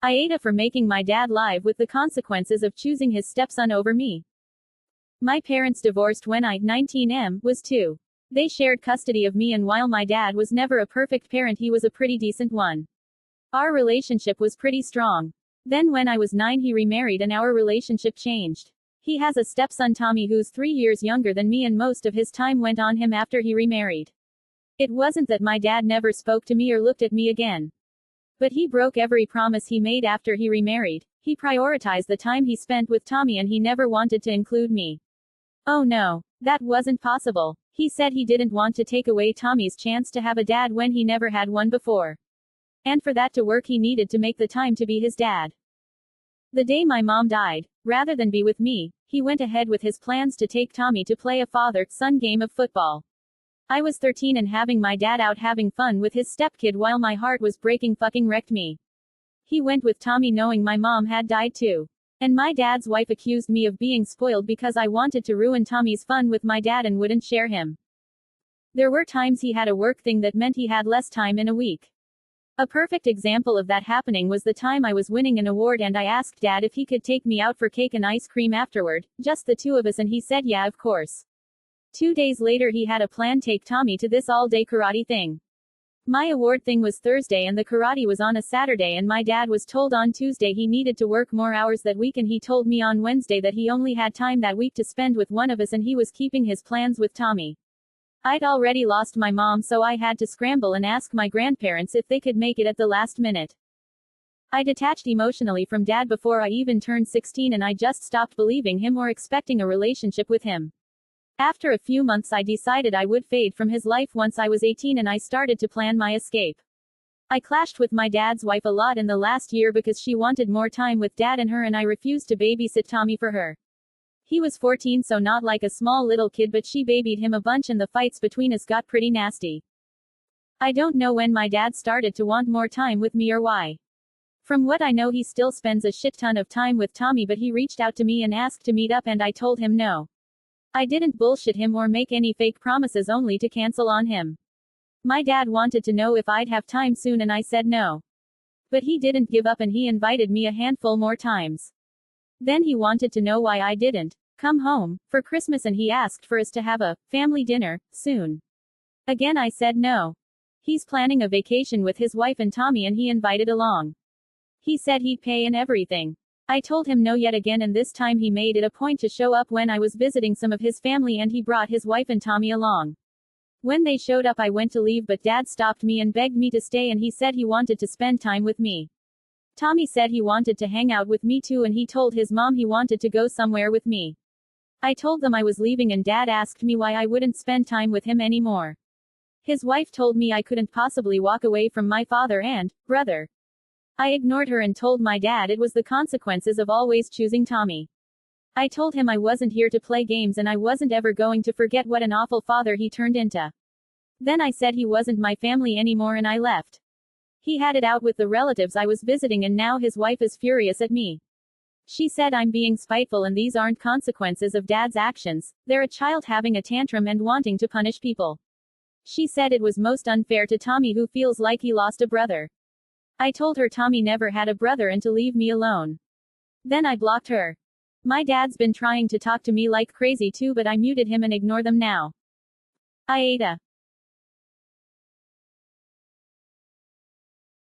AITA for making my dad live with the consequences of choosing his stepson over me. My parents divorced when I, 19M, was 2. They shared custody of me, and while my dad was never a perfect parent, he was a pretty decent one. Our relationship was pretty strong. Then when I was 9 he remarried and our relationship changed. He has a stepson Tommy who's 3 years younger than me, and most of his time went on him after he remarried. It wasn't that my dad never spoke to me or looked at me again. But he broke every promise he made after he remarried. He prioritized the time he spent with Tommy and he never wanted to include me. Oh no, that wasn't possible. He said he didn't want to take away Tommy's chance to have a dad when he never had one before. And for that to work he needed to make the time to be his dad. The day my mom died, rather than be with me, he went ahead with his plans to take Tommy to play a father-son game of football. I was 13 and having my dad out having fun with his stepkid while my heart was breaking fucking wrecked me. He went with Tommy knowing my mom had died too. And my dad's wife accused me of being spoiled because I wanted to ruin Tommy's fun with my dad and wouldn't share him. There were times he had a work thing that meant he had less time in a week. A perfect example of that happening was the time I was winning an award and I asked Dad if he could take me out for cake and ice cream afterward, just the two of us, and he said yeah, of course. 2 days later he had a plan: take Tommy to this all-day karate thing. My award thing was Thursday and the karate was on a Saturday, and my dad was told on Tuesday he needed to work more hours that week, and he told me on Wednesday that he only had time that week to spend with one of us and he was keeping his plans with Tommy. I'd already lost my mom, so I had to scramble and ask my grandparents if they could make it at the last minute. I detached emotionally from Dad before I even turned 16 and I just stopped believing him or expecting a relationship with him. After a few months I decided I would fade from his life once I was 18 and I started to plan my escape. I clashed with my dad's wife a lot in the last year because she wanted more time with Dad and her, and I refused to babysit Tommy for her. He was 14, so not like a small little kid, but she babied him a bunch and the fights between us got pretty nasty. I don't know when my dad started to want more time with me or why. From what I know he still spends a shit ton of time with Tommy, but he reached out to me and asked to meet up and I told him no. I didn't bullshit him or make any fake promises only to cancel on him. My dad wanted to know if I'd have time soon and I said no. But he didn't give up and he invited me a handful more times. Then he wanted to know why I didn't come home for Christmas and he asked for us to have a family dinner soon. Again I said no. He's planning a vacation with his wife and Tommy and he invited along. He said he'd pay and everything. I told him no yet again, and this time he made it a point to show up when I was visiting some of his family and he brought his wife and Tommy along. When they showed up I went to leave, but Dad stopped me and begged me to stay and he said he wanted to spend time with me. Tommy said he wanted to hang out with me too and he told his mom he wanted to go somewhere with me. I told them I was leaving and Dad asked me why I wouldn't spend time with him anymore. His wife told me I couldn't possibly walk away from my father and brother. I ignored her and told my dad it was the consequences of always choosing Tommy. I told him I wasn't here to play games and I wasn't ever going to forget what an awful father he turned into. Then I said he wasn't my family anymore and I left. He had it out with the relatives I was visiting and now his wife is furious at me. She said I'm being spiteful and these aren't consequences of Dad's actions, they're a child having a tantrum and wanting to punish people. She said it was most unfair to Tommy who feels like he lost a brother. I told her Tommy never had a brother and to leave me alone. Then I blocked her. My dad's been trying to talk to me like crazy too, but I muted him and ignore them now. AITA.